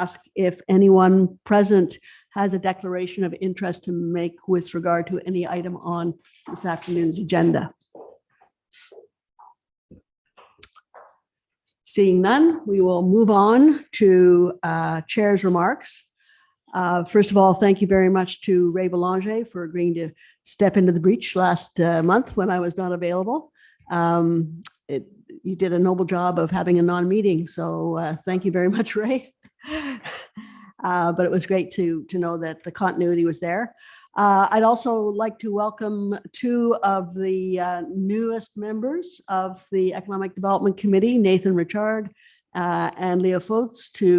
ask if anyone present has a declaration of interest to make with regard to any item on this afternoon's agenda. Seeing none, we will move on to Chair's remarks. First of all, thank you very much to Ray Belanger for agreeing to step into the breach last month when I was not available. You did a noble job of having a non-meeting, so thank you very much, Ray. But it was great to know that the continuity was there. I'd also like to welcome two of the newest members of the Economic Development Committee, Nathan Richard and Leah Foltz, to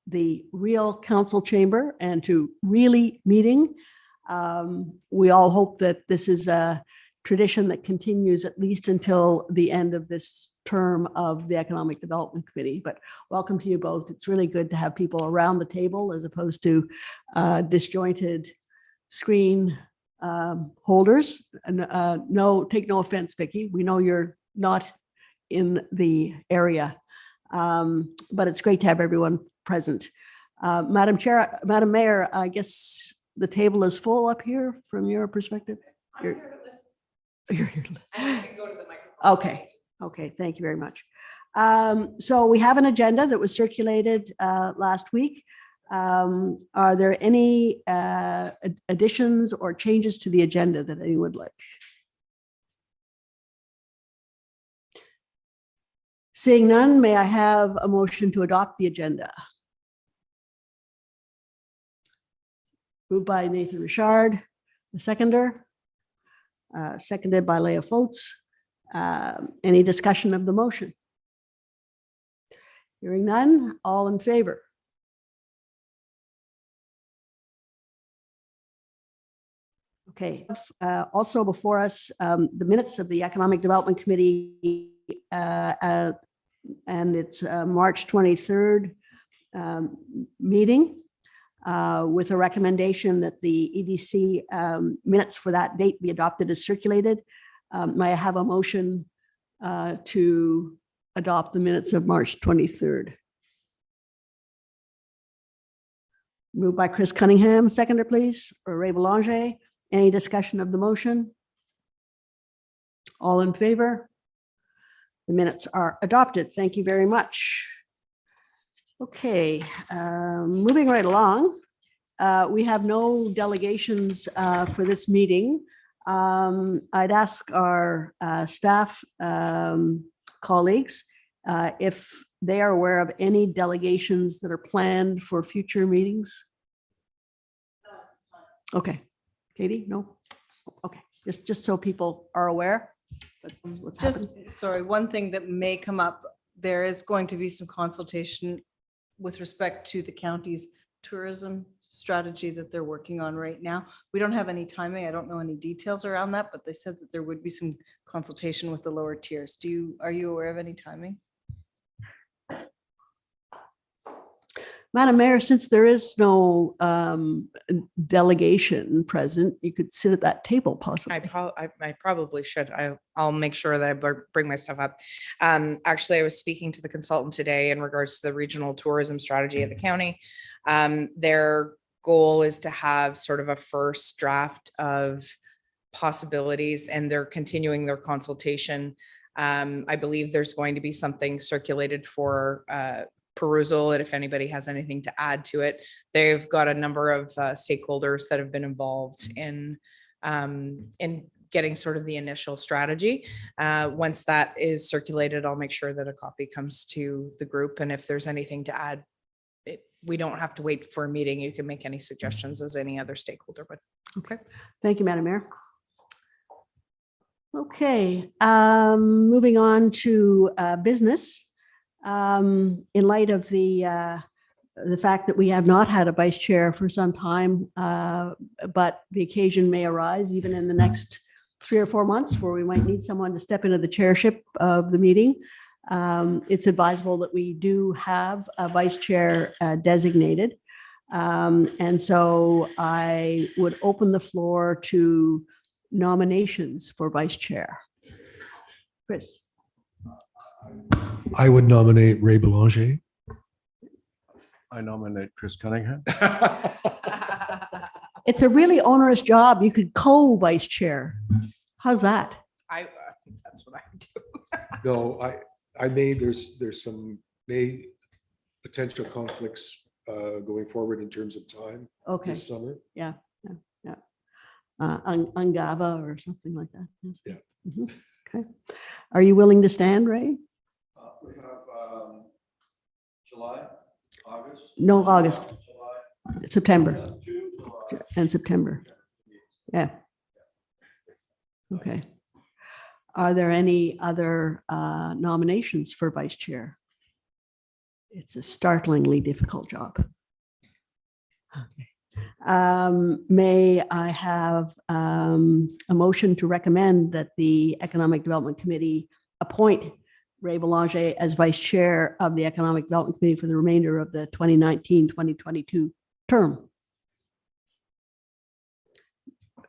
the Real Council Chamber and to Really Meeting. We all hope that this is a tradition that continues at least until the end of this term of the Economic Development Committee. But welcome to you both. It's really good to have people around the table as opposed to disjointed screen holders. And take no offense, Vicki. We know you're not in the area, but it's great to have everyone present. Madam Mayor, I guess the table is full up here from your perspective. You're here. I can go to the microphone. Okay, thank you very much. So we have an agenda that was circulated last week. Are there any additions or changes to the agenda that anyone would like? Seeing none, may I have a motion to adopt the agenda? Moved by Nathan Richard, the seconder. Seconded by Leah Foltz. Any discussion of the motion? Hearing none, all in favor? Okay, also before us, the minutes of the Economic Development Committee and its March 23rd meeting. With a recommendation that the EDC minutes for that date be adopted as circulated. May I have a motion to adopt the minutes of March 23rd? Moved by Chris Cunningham, seconder please, or Ray Belanger. Any discussion of the motion? All in favor? The minutes are adopted. Thank you very much. Okay, moving right along. We have no delegations for this meeting. I'd ask our staff colleagues if they are aware of any delegations that are planned for future meetings. Okay, Katie, no? Okay, just so people are aware. What's happening. Sorry, one thing that may come up, there is going to be some consultation with respect to the county's tourism strategy that they're working on right now. We don't have any timing. I don't know any details around that, but they said that there would be some consultation with the lower tiers. Are you aware of any timing? Madam Mayor, since there is no delegation present, you could sit at that table possibly. I probably should. I'll make sure that I bring my stuff up. Actually, I was speaking to the consultant today in regards to the regional tourism strategy of the county. Their goal is to have sort of a first draft of possibilities, and they're continuing their consultation. I believe there's going to be something circulated for perusal, and if anybody has anything to add to it. They've got a number of stakeholders that have been involved in getting sort of the initial strategy. Once that is circulated, I'll make sure that a copy comes to the group, and if there's anything to add, we don't have to wait for a meeting. You can make any suggestions as any other stakeholder would. Okay, thank you, Madam Mayor. Okay, moving on to business. In light of the fact that we have not had a vice chair for some time, but the occasion may arise even in the next 3 or 4 months where we might need someone to step into the chairship of the meeting. It's advisable that we do have a vice chair designated. And so I would open the floor to nominations for vice chair. Chris. I would nominate Ray Belanger. I nominate Chris Cunningham. It's a really onerous job. You could co-vice chair. How's that? I think that's what I would do. No, I may, there's some potential conflicts going forward in terms of time Okay, this summer. Ungava or something like that. Yes. Yeah. Mhm. Okay. Are you willing to stand, Ray? We have July, August. No, August, July, September June, July. and September. Yeah. Okay. Are there any other nominations for vice chair? It's a startlingly difficult job. Okay. May I have a motion to recommend that the Economic Development Committee appoint Ray Belanger as vice chair of the Economic Development Committee for the remainder of the 2019-2022 term?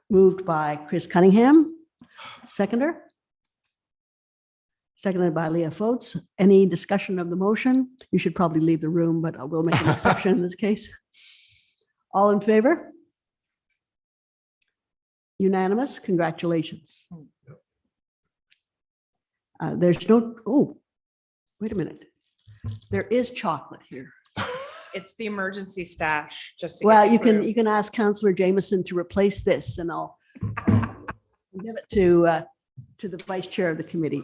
Moved by Chris Cunningham. Seconder? Seconded by Leah Foltz. Any discussion of the motion? You should probably leave the room, but I will make an exception in this case. All in favor? Unanimous. Congratulations. There's no, oh, wait a minute. There is chocolate here. It's the emergency stash, just to Well, get through. you can ask Councillor Jameson to replace this and I'll give it to the vice chair of the committee.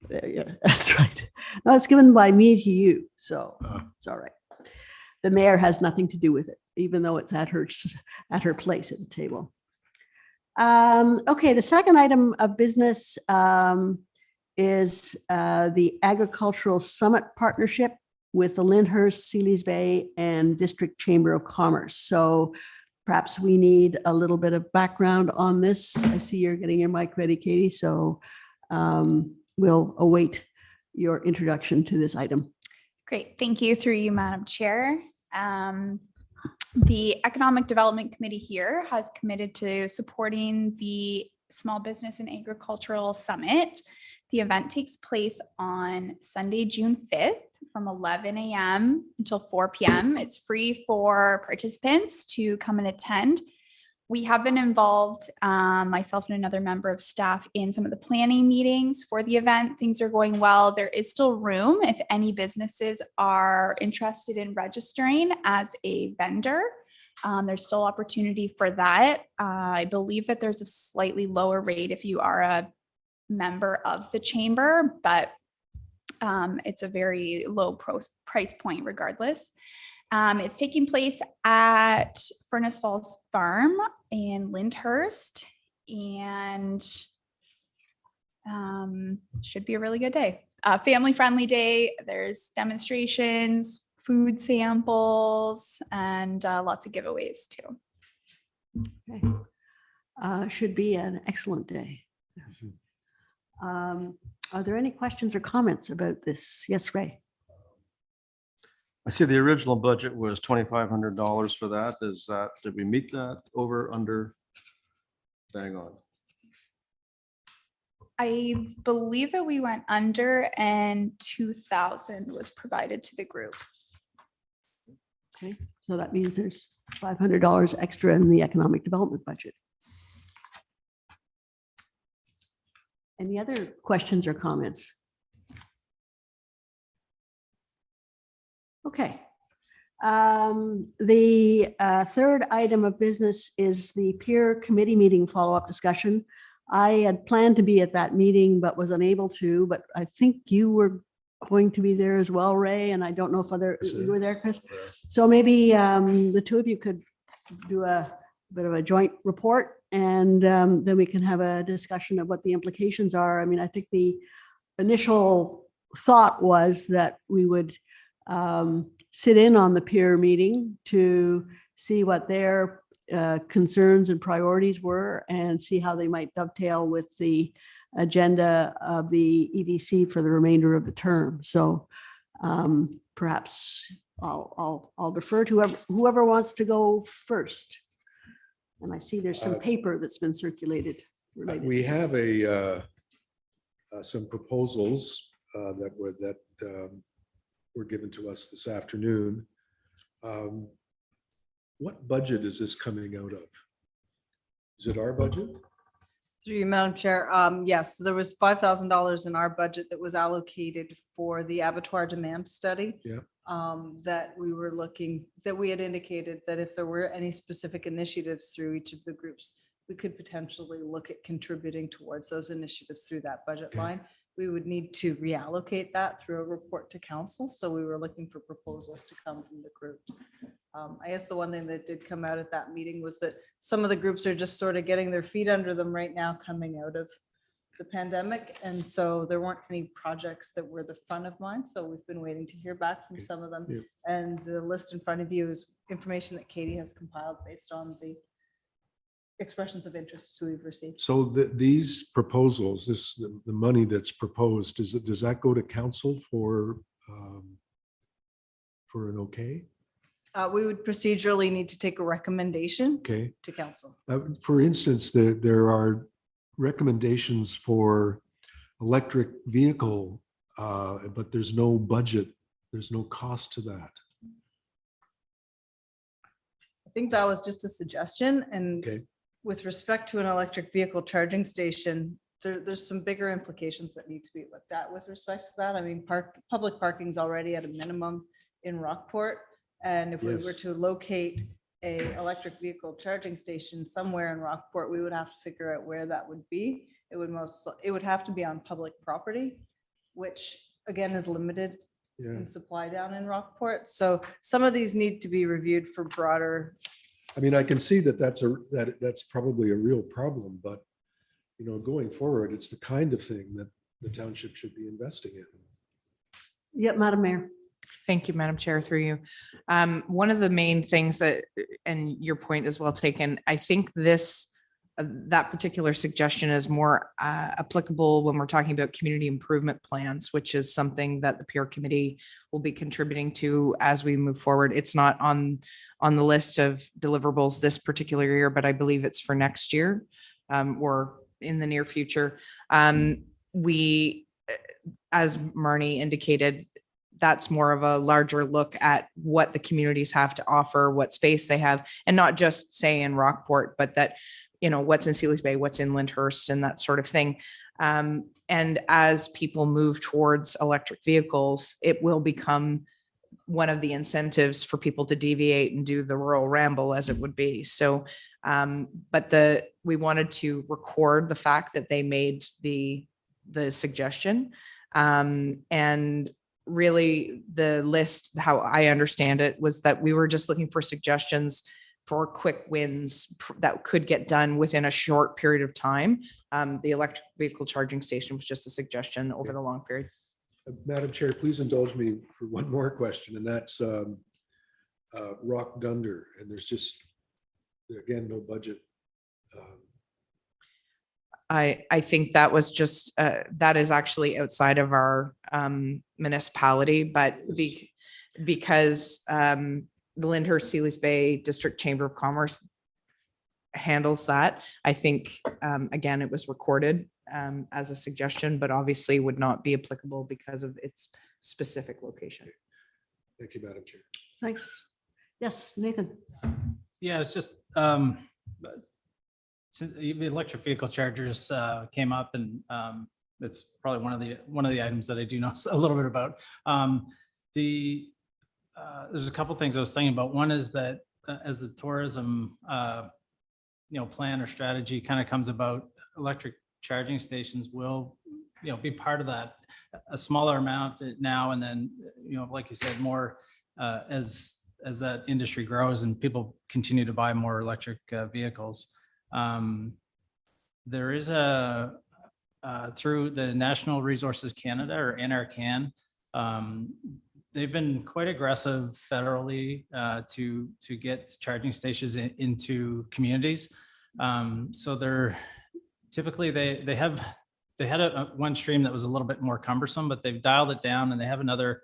There, yeah, that's right. No, it's given by me to you, so it's all right. The mayor has nothing to do with it, even though it's at her place at the table. Okay, the second item of business is the Agricultural Summit Partnership with the Lyndhurst, Sealy's Bay, and District Chamber of Commerce. So perhaps we need a little bit of background on this. I see you're getting your mic ready, Katie, so we'll await your introduction to this item. Great, thank you through you, Madam Chair. The Economic Development Committee here has committed to supporting the Small Business and Agricultural Summit. The event takes place on Sunday, June 5th from 11 a.m. until 4 p.m. It's free for participants to come and attend. We have been involved, myself and another member of staff, in some of the planning meetings for the event. Things are going well. There is still room if any businesses are interested in registering as a vendor. There's still opportunity for that. I believe that there's a slightly lower rate if you are a member of the chamber, but it's a very low price point regardless. It's taking place at Furnace Falls Farm in Lyndhurst, and should be a really good day. Family-friendly day. There's demonstrations, food samples, and lots of giveaways too. Okay. Should be an excellent day. Are there any questions or comments about this? Yes, Ray. I see the original budget was $2,500 for that. Is that, did we meet that over, under? Bang on. I believe that we went under, and 2,000 was provided to the group. Okay, so that means there's $500 extra in the economic development budget. Any other questions or comments? Okay. The third item of business is the peer committee meeting follow-up discussion. I had planned to be at that meeting, but was unable to, but I think you were going to be there as well, Ray, and I don't know if you were there, Chris. So maybe the two of you could do a bit of a joint report, and then we can have a discussion of what the implications are. I mean, I think the initial thought was that we would sit in on the peer meeting to see what their concerns and priorities were and see how they might dovetail with the agenda of the EDC for the remainder of the term. So perhaps I'll defer to whoever wants to go first. And I see there's some paper that's been circulated. We have some proposals that were given to us this afternoon. What budget is this coming out of? Is it our budget? Through you, Madam Chair, yes, there was $5,000 in our budget that was allocated for the abattoir demand study. Yeah. That we were looking, that we had indicated that if there were any specific initiatives through each of the groups, we could potentially look at contributing towards those initiatives through that budget Okay. line. We would need to reallocate that through a report to council. So we were looking for proposals to come from the groups. I guess the one thing that did come out at that meeting was that some of the groups are just sort of getting their feet under them right now coming out of the pandemic. And so there weren't any projects that were the front of mind. So we've been waiting to hear back from Okay. some of them. Yeah. And the list in front of you is information that Katie has compiled based on the expressions of interest we've received. So these proposals, the money that's proposed, does that go to council for an okay? We would procedurally need to take a recommendation Okay. to council. For instance, there are recommendations for electric vehicle, but there's no budget, there's no cost to that. I think that was just a suggestion, and Okay. with respect to an electric vehicle charging station, there's some bigger implications that need to be looked at with respect to that. I mean, public parking's already at a minimum in Rockport. And if we were Yes. to locate a electric vehicle charging station somewhere in Rockport, we would have to figure out where that would be. It would have to be on public property, which again is limited Yeah. in supply down in Rockport. So some of these need to be reviewed for broader. I mean, I can see that's probably a real problem, but going forward, it's the kind of thing that the township should be investing in. Yep, Madam Mayor. Thank you, Madam Chair, through you. One of the main things that, and your point is well taken, I think that particular suggestion is more applicable when we're talking about community improvement plans, which is something that the peer committee will be contributing to as we move forward. It's not on the list of deliverables this particular year, but I believe it's for next year or in the near future. We, as Marnie indicated, that's more of a larger look at what the communities have to offer, what space they have, and not just say in Rockport, but that, what's in Sealy's Bay, what's in Lyndhurst and that sort of thing. And as people move towards electric vehicles, it will become one of the incentives for people to deviate and do the rural ramble, as it would be. So, but we wanted to record the fact that they made the suggestion. And really the list, how I understand it, was that we were just looking for suggestions for quick wins that could get done within a short period of time. The electric vehicle charging station was just a suggestion over the long period. Madam Chair, please indulge me for one more question, and that's Rock Dunder, and there's just, again, no budget. I think that was just, that is actually outside of our municipality, but because the Lyndhurst Sealy's Bay District Chamber of Commerce handles that, I think, again, it was recorded as a suggestion, but obviously would not be applicable because of its specific location. Thank you, Madam Chair. Thanks. Yes, Nathan. Yeah, it's just, so the electric vehicle chargers came up, and it's probably one of the items that I do know a little bit about. There's a couple things I was thinking about. One is that as the tourism plan or strategy kind of comes about, electric charging stations will be part of that, a smaller amount now, and then like you said, more as that industry grows and people continue to buy more electric vehicles. There is through the National Resources Canada, or NRCan, they've been quite aggressive federally to get charging stations into communities. So they're typically they had one stream that was a little bit more cumbersome, but they've dialed it down, and they have another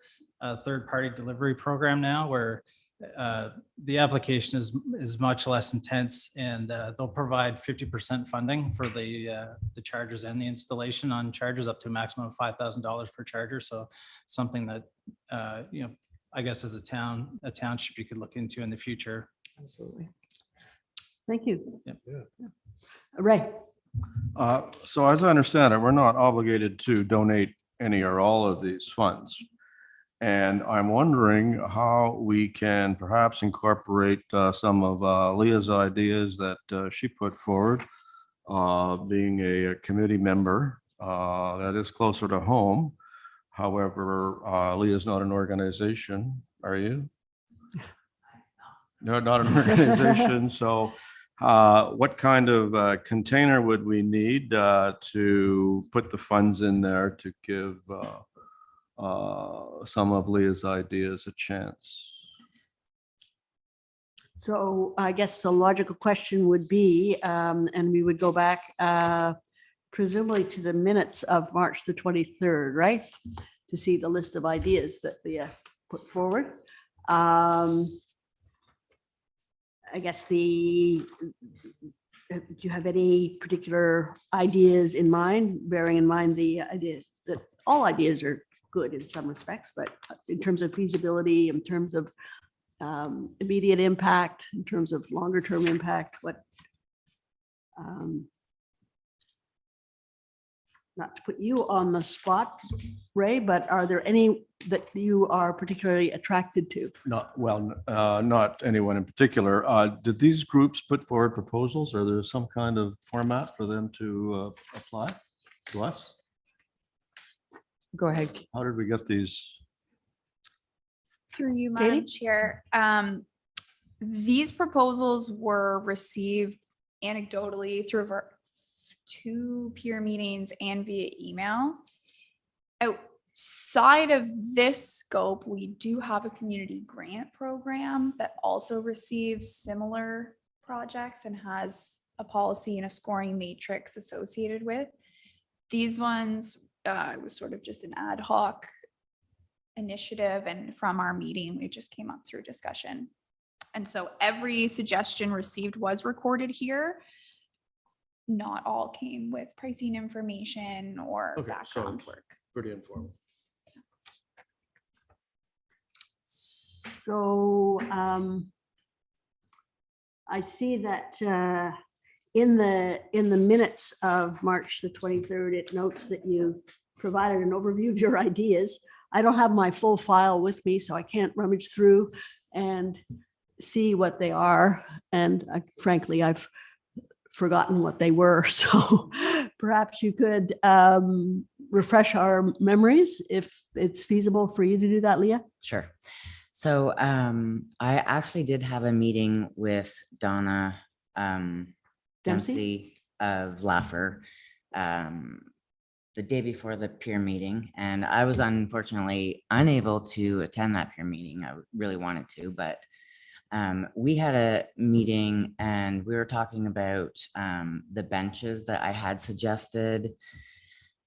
third-party delivery program now where the application is much less intense, and they'll provide 50% funding for the chargers and the installation on chargers up to a maximum of $5,000 per charger. So something that I guess as a township you could look into in the future. Absolutely. Thank you. Yep. Yeah. Ray? So as I understand it, we're not obligated to donate any or all of these funds. And I'm wondering how we can perhaps incorporate some of Leah's ideas that she put forward, being a committee member that is closer to home. However, Leah's not an organization, are you? No, not an organization. So what kind of container would we need to put the funds in there to give some of Leah's ideas a chance? So I guess the logical question would be, and we would go back presumably to the minutes of March the 23rd, right? To see the list of ideas that Leah put forward. I guess do you have any particular ideas in mind, bearing in mind the idea that all ideas are good in some respects, but in terms of feasibility, in terms of immediate impact, in terms of longer term impact, what not to put you on the spot, Ray, but are there any that you are particularly attracted to? Not anyone in particular. Did these groups put forward proposals? Are there some kind of format for them to apply to us? Go ahead. How did we get these? Through you, Katie? Madam Chair. These proposals were received anecdotally through our 2 peer meetings and via email. Outside of this scope, we do have a community grant program that also receives similar projects and has a policy and a scoring matrix associated with. These ones, it was sort of just an ad hoc initiative, and from our meeting, it just came up through discussion. And so every suggestion received was recorded here. Not all came with pricing information or Okay, so background work. Pretty informal. So I see that in the minutes of March the 23rd, it notes that you provided an overview of your ideas. I don't have my full file with me, so I can't rummage through and see what they are. And frankly, I've forgotten what they were. So perhaps you could refresh our memories if it's feasible for you to do that, Leah. Sure. So I actually did have a meeting with Donna Dempsey of Laffer the day before the peer meeting, and I was unfortunately unable to attend that peer meeting. I really wanted to, but we had a meeting and we were talking about the benches that I had suggested.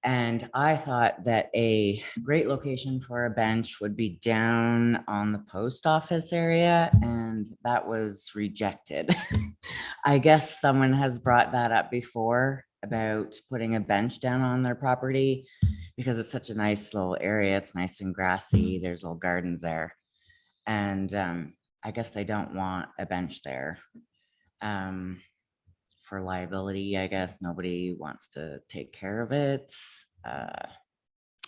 And I thought that a great location for a bench would be down on the post office area, and that was rejected. I guess someone has brought that up before about putting a bench down on their property because it's such a nice little area. It's nice and grassy. There's little gardens there. And I guess they don't want a bench there. For liability, I guess nobody wants to take care of it.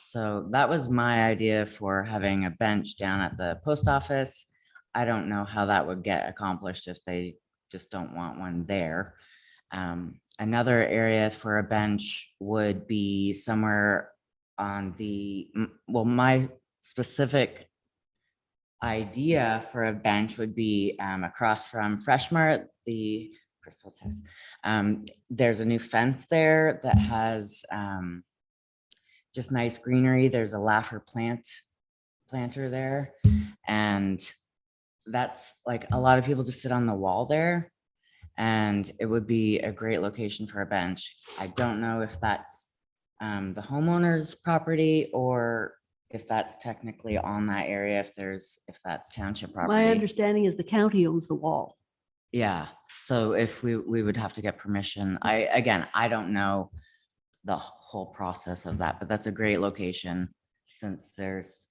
So that was my idea for having a bench down at the post office. I don't know how that would get accomplished if they just don't want one there. Another area for a bench would be somewhere on my specific idea for a bench would be across from Freshmart, the Crystal's house. There's a new fence there that has just nice greenery. There's a Laffer planter there. And that's like a lot of people just sit on the wall there. And it would be a great location for a bench. I don't know if that's the homeowner's property or if that's technically on that area, if that's township property. My understanding is the county owns the wall. Yeah, so if we would have to get permission. I don't know the whole process of that, but that's a great location since there's.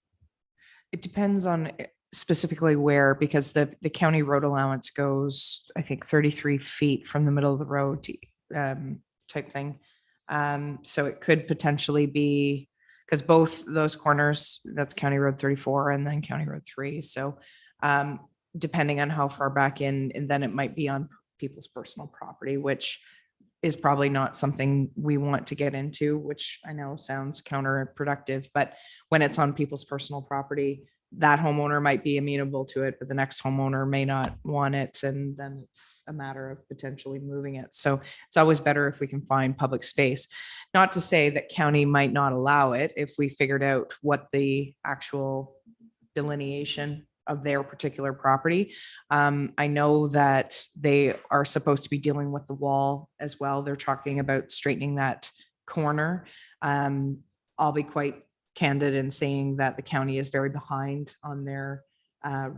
It depends on specifically where, because the county road allowance goes, I think, 33 feet from the middle of the road to, type thing. So it could potentially be, because both those corners, that's County Road 34 and then County Road 3. So depending on how far back in, and then it might be on people's personal property, which is probably not something we want to get into, which I know sounds counterproductive, but when it's on people's personal property, that homeowner might be amenable to it, but the next homeowner may not want it. And then it's a matter of potentially moving it. So it's always better if we can find public space. Not to say that county might not allow it if we figured out what the actual delineation of their particular property. I know that they are supposed to be dealing with the wall as well. They're talking about straightening that corner. I'll be quite candid in saying that the county is very behind on their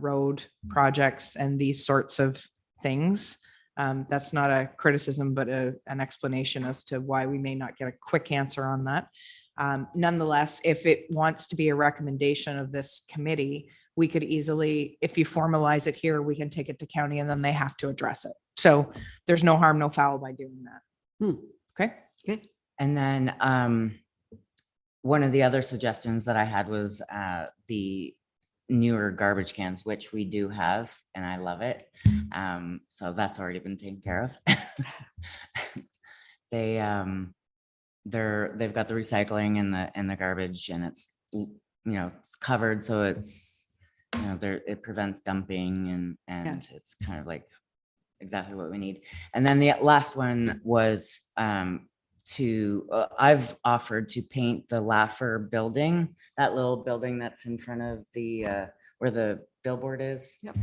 road projects and these sorts of things. That's not a criticism, but an explanation as to why we may not get a quick answer on that. Nonetheless, if it wants to be a recommendation of this committee, we could easily, if you formalize it here, we can take it to county and then they have to address it. So there's no harm, no foul by doing that. Okay. Okay. And then one of the other suggestions that I had was the newer garbage cans, which we do have, and I love it. So that's already been taken care of. They've got the recycling and the garbage, and it's it's covered, so it's it prevents dumping and it's kind of like exactly what we need. And then the last one was I've offered to paint the Laffer building, that little building that's in front of the where the billboard is. Yep.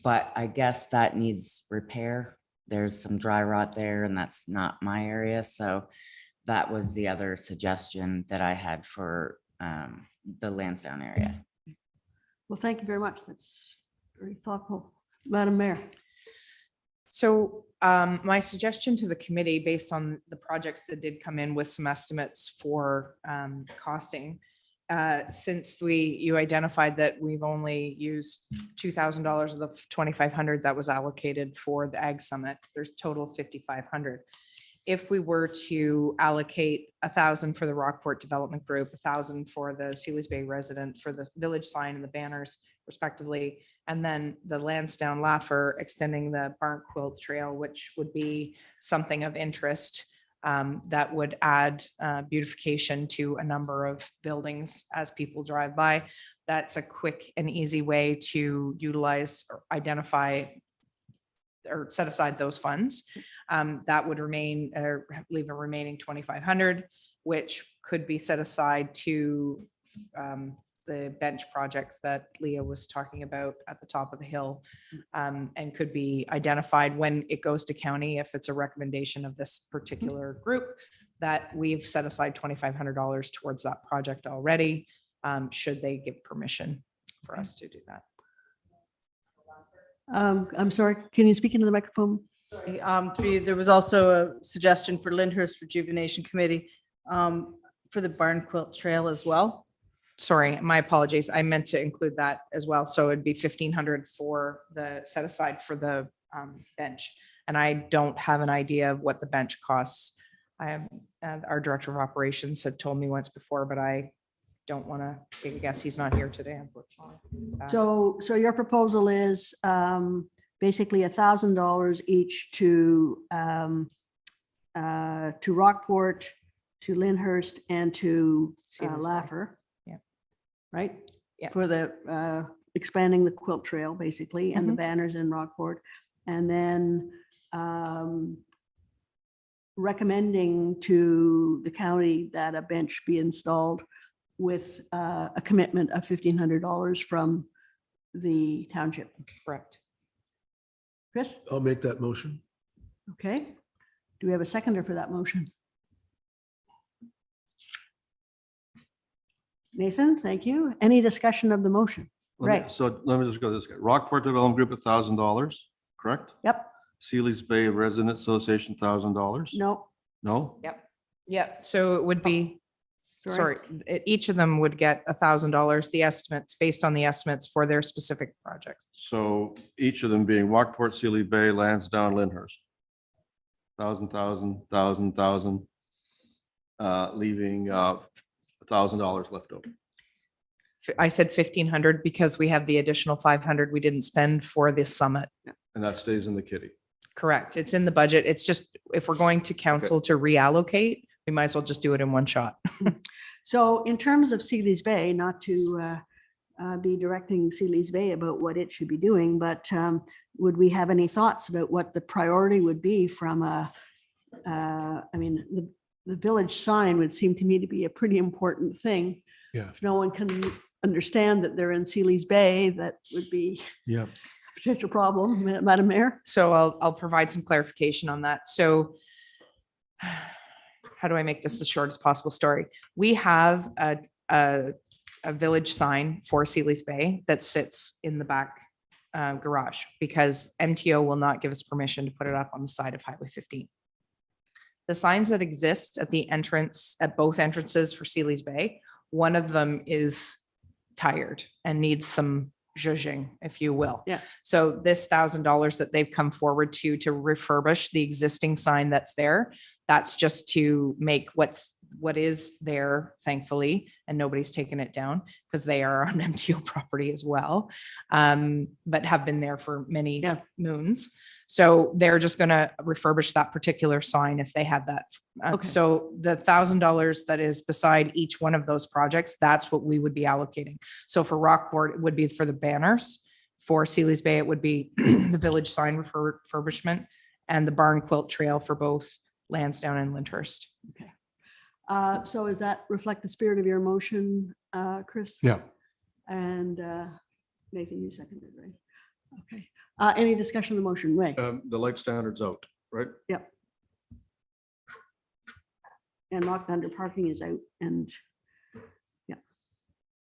But I guess that needs repair. There's some dry rot there, and that's not my area. So that was the other suggestion that I had for the Lansdowne area. Well, thank you very much. That's very thoughtful. Madam Mayor. So my suggestion to the committee, based on the projects that did come in with some estimates for costing, since you identified that we've only used $2,000 of the 2,500 that was allocated for the Ag Summit, there's total 5,500. If we were to allocate 1,000 for the Rockport Development Group, 1,000 for the Sealy's Bay resident, for the village sign and the banners respectively, and then the Lansdowne Laffer extending the barn quilt trail, which would be something of interest, that would add beautification to a number of buildings as people drive by. That's a quick and easy way to utilize or identify or set aside those funds. That would remain or leave a remaining 2,500, which could be set aside to the bench project that Leah was talking about at the top of the hill, and could be identified when it goes to county, if it's a recommendation of this particular group, that we've set aside $2,500 towards that project already, should they give permission for us to do that. I'm sorry, can you speak into the microphone? There was also a suggestion for Lyndhurst Rejuvenation Committee for the barn quilt trail as well. Sorry, my apologies. I meant to include that as well. So it'd be 1,500 for the set aside for the bench. And I don't have an idea of what the bench costs. Our director of operations had told me once before, but I don't want to take a guess. He's not here today, unfortunately. So your proposal is basically $1,000 each to Rockport, to Lyndhurst, and to Sealy's Bay. Laffer. Yeah. Right? Yeah. For the expanding the quilt trail, basically, and the banners in Rockport. And then recommending to the county that a bench be installed with a commitment of $1,500 from the township. Correct. Chris? I'll make that motion. Okay. Do we have a seconder for that motion? Nathan, thank you. Any discussion of the motion? Right. So let me just go this way. Rockport Development Group, $1,000, correct? Yep. Sealy's Bay Resident Association, $1,000? No. No? Yeah. So it would be, Sorry, each of them would get $1,000, the estimates, based on the estimates for their specific projects. So each of them being Rockport, Sealy Bay, Lansdowne, Lyndhurst. Thousand, leaving $1,000 left over. I said 1,500 because we have the additional 500 we didn't spend for this summit. And that stays in the kitty. Correct. It's in the budget. It's just, if we're going to council to reallocate, we might as well just do it in one shot. So in terms of Sealy's Bay, not to be directing Sealy's Bay about what it should be doing, but would we have any thoughts about what the priority would be from I mean, the village sign would seem to me to be a pretty important thing. Yeah. If no one can understand that they're in Sealy's Bay, that would be Yeah. a potential problem, Madam Mayor. So I'll provide some clarification on that. So how do I make this the shortest possible story? We have a village sign for Sealy's Bay that sits in the back garage because MTO will not give us permission to put it up on the side of Highway 15. The signs that exist at the entrance, at both entrances for Sealy's Bay, one of them is tired and needs some zhuzhing, if you will. Yeah. So this $1,000 that they've come forward to refurbish the existing sign that's there, that's just to make what is there, thankfully, and nobody's taken it down because they are on MTO property as well, but have been there for many moons. So they're just going to refurbish that particular sign if they had that. Okay. So the $1,000 that is beside each one of those projects, that's what we would be allocating. So for Rockport, it would be for the banners. For Sealy's Bay, it would be the village sign refurbishment and the barn quilt trail for both Lansdowne and Lyndhurst. Okay. So does that reflect the spirit of your motion, Chris? Yeah. And Nathan, you seconded, right? Okay. Any discussion on the motion, Ray? The light standard's out, right? Yep. And locked under parking is out and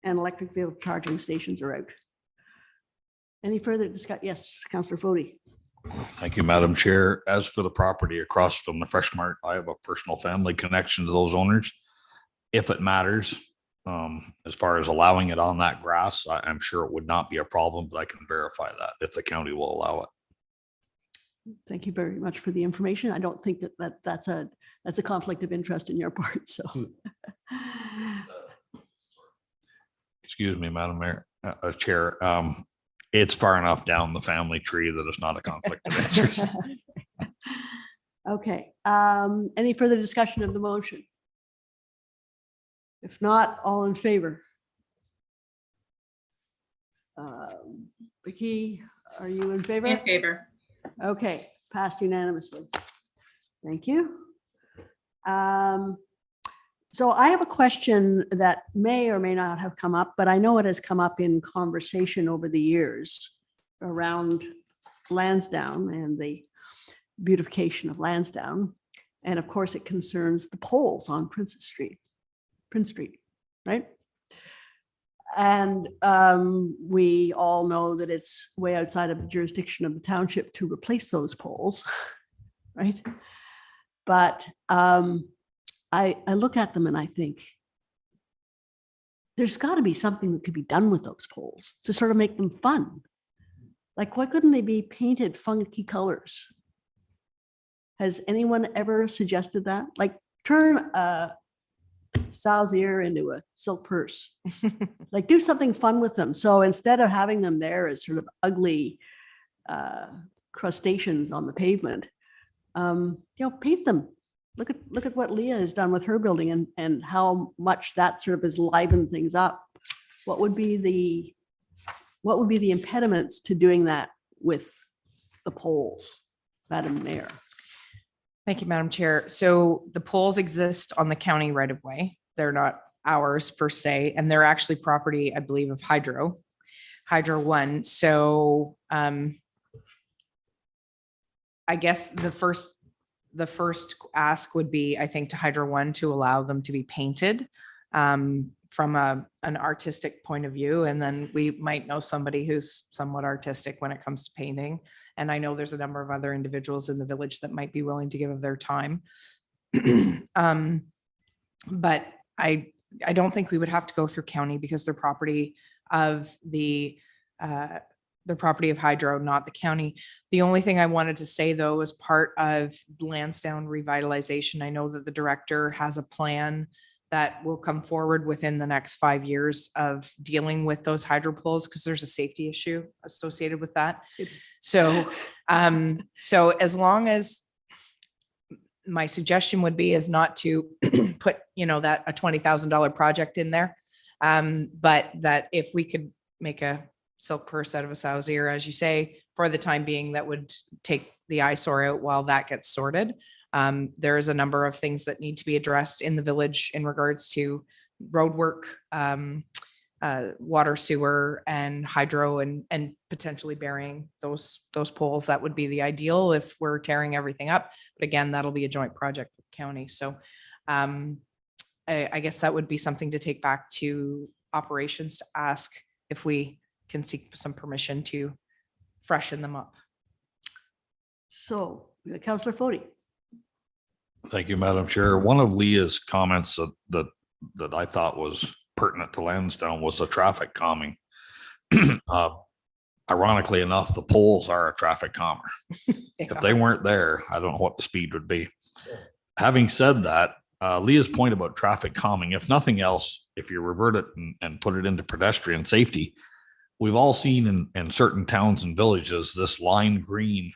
and electric vehicle charging stations are out. Any further discuss? Yes, Councillor Foti. Thank you, Madam Chair. As for the property across from the Fresh Mart, I have a personal family connection to those owners. If it matters, as far as allowing it on that grass, I'm sure it would not be a problem, but I can verify that if the county will allow it. Thank you very much for the information. I don't think that's a conflict of interest in your part, so. Excuse me, Madam Mayor, Chair. It's far enough down the family tree that it's not a conflict of interest. Okay, any further discussion of the motion? If not, all in favor? Vicky, are you in favor? In favor. Okay, passed unanimously. Thank you. So I have a question that may or may not have come up, but I know it has come up in conversation over the years around Lansdowne and the beautification of Lansdowne. And of course, it concerns the poles on Prince Street, right? And we all know that it's way outside of the jurisdiction of the township to replace those poles, right? But I look at them and I think there's got to be something that could be done with those poles to sort of make them fun. Like, why couldn't they be painted funky colors? Has anyone ever suggested that? Like, turn a sow's ear into a silk purse. Like, do something fun with them. So instead of having them there as sort of ugly crustaceans on the pavement, paint them. Look at what Leah has done with her building and how much that sort of has livened things up. What would be the impediments to doing that with the poles, Madam Mayor? Thank you, Madam Chair. So the poles exist on the county right of way. They're not ours per se, and they're actually property, I believe, of Hydro One. So I guess the first ask would be, I think, to Hydro One to allow them to be painted from an artistic point of view. And then we might know somebody who's somewhat artistic when it comes to painting. And I know there's a number of other individuals in the village that might be willing to give of their time. But I I don't think we would have to go through county because they're property of the property of Hydro, not the county. The only thing I wanted to say though, as part of Lansdowne revitalization, I know that the director has a plan that will come forward within the next 5 years of dealing with those hydro poles, because there's a safety issue associated with that. So, so as long as my suggestion would be is not to put, that a $20,000 project in there. But that if we could make a silk purse out of a sow's ear, as you say, for the time being, that would take the eyesore out while that gets sorted. There is a number of things that need to be addressed in the village in regards to road work, water, sewer, and hydro, and potentially burying those poles. That would be the ideal if we're tearing everything up. But again, that'll be a joint project with county. So I guess that would be something to take back to operations to ask if we can seek some permission to freshen them up. So, Councillor Foti. Thank you, Madam Chair. One of Leah's comments that I thought was pertinent to Lansdowne was the traffic calming. Ironically enough, the poles are a traffic calmer. If they weren't there, I don't know what the speed would be. Having said that, Leah's point about traffic calming, if nothing else, if you revert it and put it into pedestrian safety, we've all seen in certain towns and villages this lime green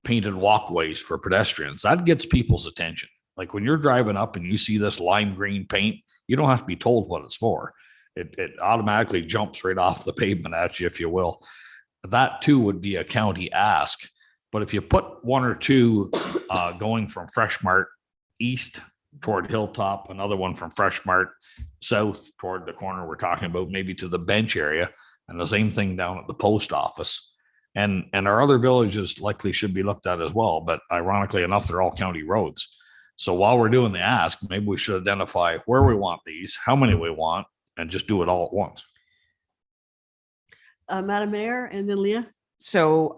painted walkways for pedestrians. That gets people's attention. Like when you're driving up and you see this lime green paint, you don't have to be told what it's for. It automatically jumps right off the pavement at you, if you will. That too would be a county ask. But if you put one or two going from Fresh Mart east toward Hilltop, another one from Fresh Mart south toward the corner we're talking about, maybe to the bench area, and the same thing down at the post office. And our other villages likely should be looked at as well. But ironically enough, they're all county roads. So while we're doing the ask, maybe we should identify where we want these, how many we want, and just do it all at once. Madam Mayor, and then Leah. So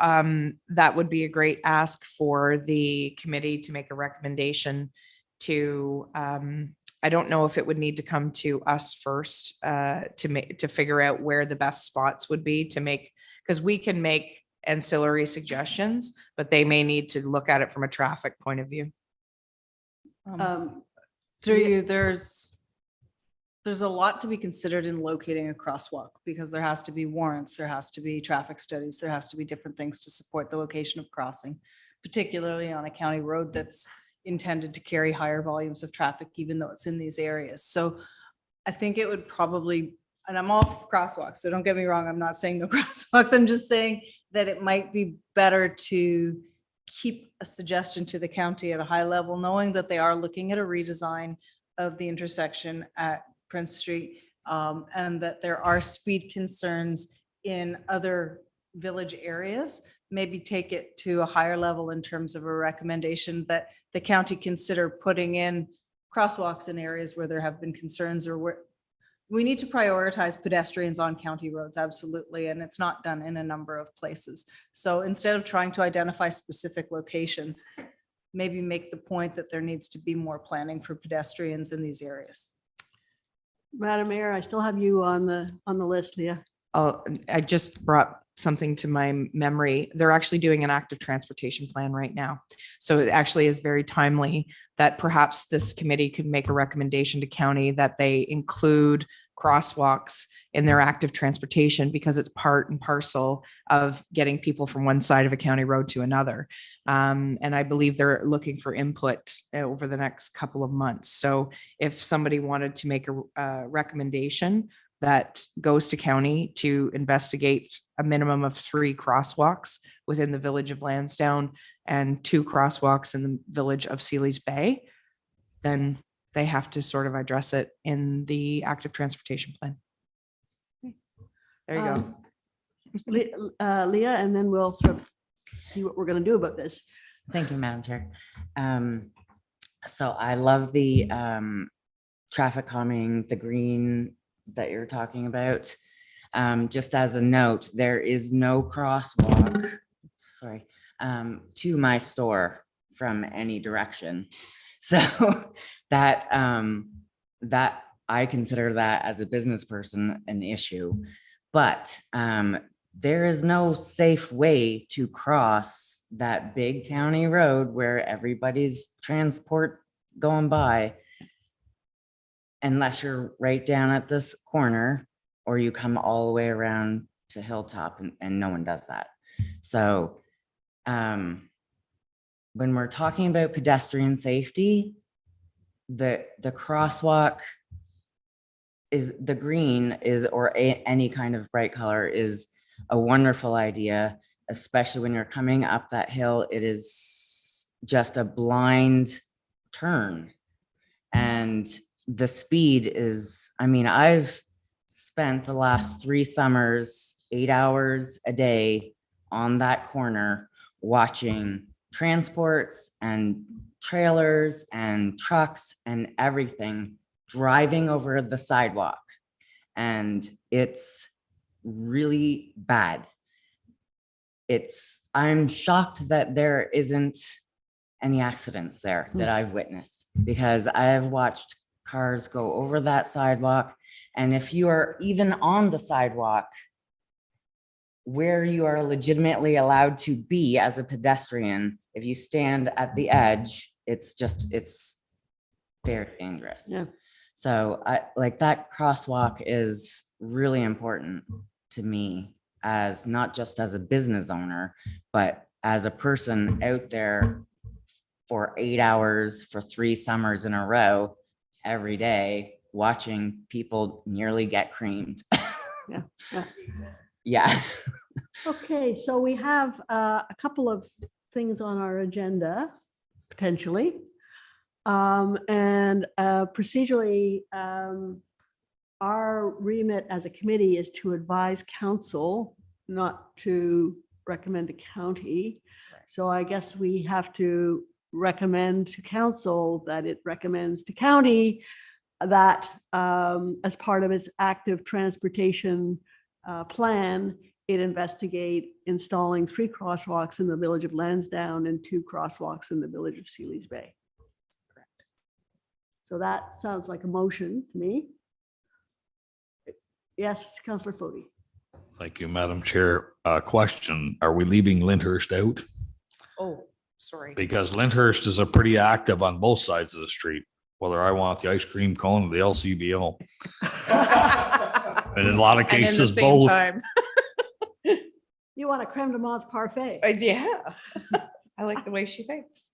that would be a great ask for the committee to make a recommendation to, I don't know if it would need to come to us first to figure out where the best spots would be to make, because we can make ancillary suggestions, but they may need to look at it from a traffic point of view. Through you, there's a lot to be considered in locating a crosswalk, because there has to be warrants, there has to be traffic studies, there has to be different things to support the location of crossing, particularly on a county road that's intended to carry higher volumes of traffic, even though it's in these areas. So I think it would probably, and I'm all for crosswalks, so don't get me wrong, I'm not saying no crosswalks, I'm just saying that it might be better to keep a suggestion to the county at a high level, knowing that they are looking at a redesign of the intersection at Prince Street, and that there are speed concerns in other village areas. Maybe take it to a higher level in terms of a recommendation that the county consider putting in crosswalks in areas where there have been concerns, or where we need to prioritize pedestrians on county roads. Absolutely. And it's not done in a number of places. So instead of trying to identify specific locations, maybe make the point that there needs to be more planning for pedestrians in these areas. Madam Mayor, I still have you on the list, Leah. Oh, I just brought something to my memory. They're actually doing an active transportation plan right now. So it actually is very timely that perhaps this committee could make a recommendation to county that they include crosswalks in their active transportation, because it's part and parcel of getting people from one side of a county road to another. And I believe they're looking for input over the next couple of months. So if somebody wanted to make a recommendation that goes to county to investigate a minimum of 3 crosswalks within the village of Lansdowne and 2 crosswalks in the village of Sealy's Bay, then they have to sort of address it in the active transportation plan. There you go. Leah, and then we'll sort of see what we're going to do about this. Thank you, Madam Chair. So I love the traffic calming, the green that you're talking about. Just as a note, there is no crosswalk, sorry, to my store from any direction. So that I consider that as a business person an issue. But there is no safe way to cross that big county road where everybody's transport's going by unless you're right down at this corner or you come all the way around to Hilltop, and no one does that. So when we're talking about pedestrian safety, the crosswalk is the green is, or any kind of bright color is a wonderful idea, especially when you're coming up that hill. It is just a blind turn. And the speed is, I mean, I've spent the last 3 summers, 8 hours a day on that corner, watching transports and trailers and trucks and everything driving over the sidewalk. And it's really bad. I'm shocked that there isn't any accidents there that I've witnessed, because I have watched cars go over that sidewalk. And if you are even on the sidewalk where you are legitimately allowed to be as a pedestrian, if you stand at the edge, it's very dangerous. Yeah. So I like that crosswalk is really important to me, as not just as a business owner, but as a person out there for 8 hours for 3 summers in a row, every day, watching people nearly get creamed. Yeah, yeah. Yeah. Okay, so we have a couple of things on our agenda, potentially. And procedurally, our remit as a committee is to advise council, not to recommend a county. So I guess we have to recommend to council that it recommends to county that as part of its active transportation plan, it investigate installing 3 crosswalks in the village of Lansdowne and 2 crosswalks in the village of Sealy's Bay. Correct. So that sounds like a motion to me. Yes, Councillor Foti. Thank you, Madam Chair. Question, are we leaving Lyndhurst out? Oh, sorry. Because Lyndhurst is a pretty active on both sides of the street, whether I want the ice cream cone or the LCBO. And in a lot of And in the cases, same both. time. You want a creme de menthe parfait? Yeah. I like the way she thinks.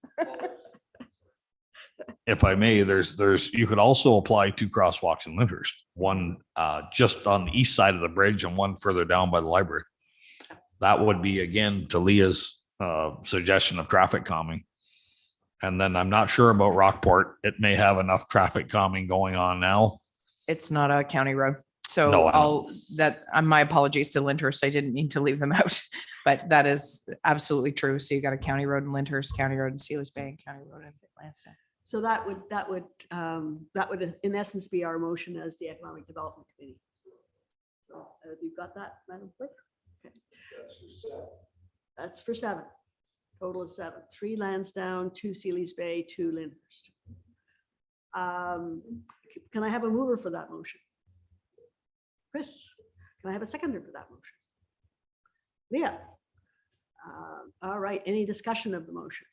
If I may, you could also apply 2 crosswalks in Lyndhurst, one just on the east side of the bridge and one further down by the library. That would be, again, to Leah's suggestion of traffic calming. And then I'm not sure about Rockport. It may have enough traffic calming going on now. It's not a county road. So No, I know. my apologies to Lyndhurst. I didn't mean to leave them out, but that is absolutely true. So you got a county road in Lyndhurst, county road in Sealy's Bay, and county road in Lansdowne. So that would in essence be our motion as the Economic Development Committee. So you've got that, Madam Clerk? Okay. That's for 7. Total of 7. 3 Lansdowne, 2 Sealy's Bay, 2 Lyndhurst. Can I have a mover for that motion? Chris, can I have a seconder for that motion? Leah? All right, any discussion of the motion?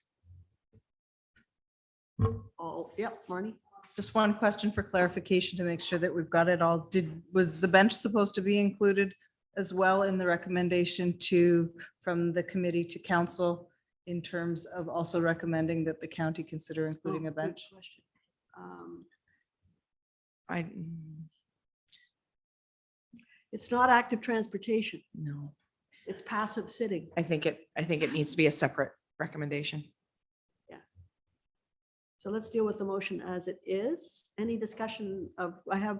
Yep, Marnie? Just one question for clarification to make sure that we've got it all. Was the bench supposed to be included as well in the recommendation from the committee to council in terms of also recommending that the county consider including a Good bench? question. It's not active transportation. No, It's passive sitting. I think it needs to be a separate recommendation. So let's deal with the motion as it is. Any discussion of, I have,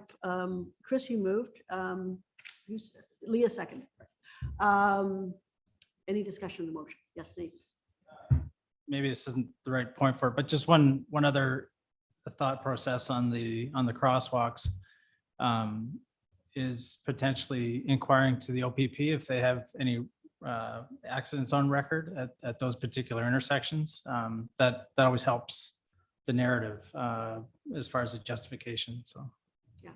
Chris, you moved. Leah seconded. Any discussion of the motion? Yes, Nate. Maybe this isn't the right point for it, but just one other thought process on the crosswalks is potentially inquiring to the OPP if they have any accidents on record at those particular intersections. That always helps the narrative as far as the justification. So Yeah.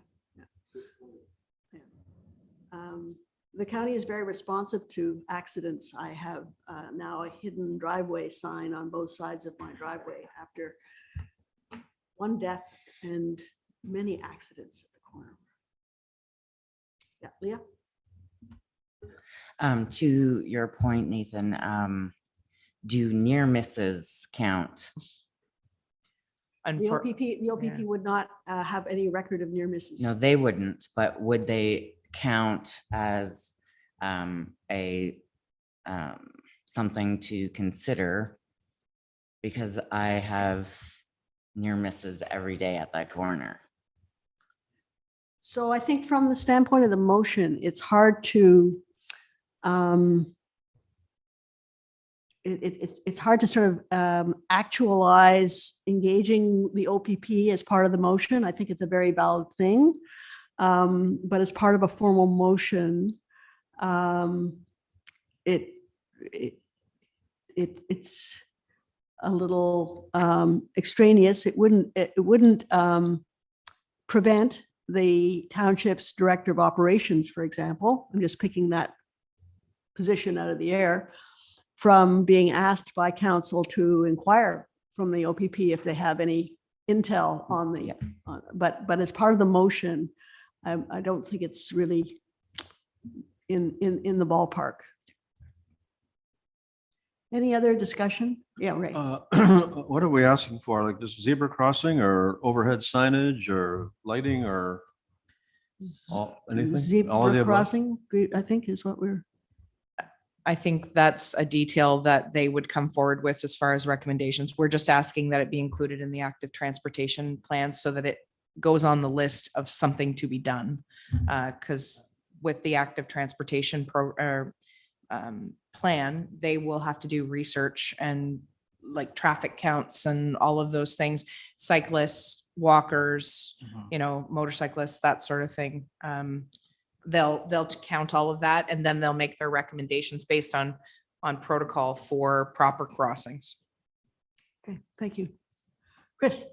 The county is very responsive to accidents. I have now a hidden driveway sign on both sides of my driveway after one death and many accidents at the corner. Yeah, Leah? To your point, Nathan, do near misses count? The OPP would not have any record of near misses. No, they wouldn't, but would they count as something to consider? Because I have near misses every day at that corner. So I think from the standpoint of the motion, it's hard to it's hard to sort of actualize engaging the OPP as part of the motion. I think it's a very valid thing. But as part of a formal motion, it's a little extraneous. It wouldn't prevent the township's director of operations, for example, I'm just picking that position out of the air, from being asked by council to inquire from the OPP if they have any intel on the, but as part of the motion, I don't think it's really in the ballpark. Any other discussion? Yeah, Ray. What are we asking for? Like this zebra crossing or overhead signage or lighting or anything? All of the Zebra above? crossing, I think is what we're, I think that's a detail that they would come forward with as far as recommendations. We're just asking that it be included in the active transportation plan so that it goes on the list of something to be done. Because with the active transportation plan, they will have to do research and like traffic counts and all of those things, cyclists, walkers, motorcyclists, that sort of thing. They'll count all of that and then they'll make their recommendations based on protocol for proper crossings. okay, thank you. Chris?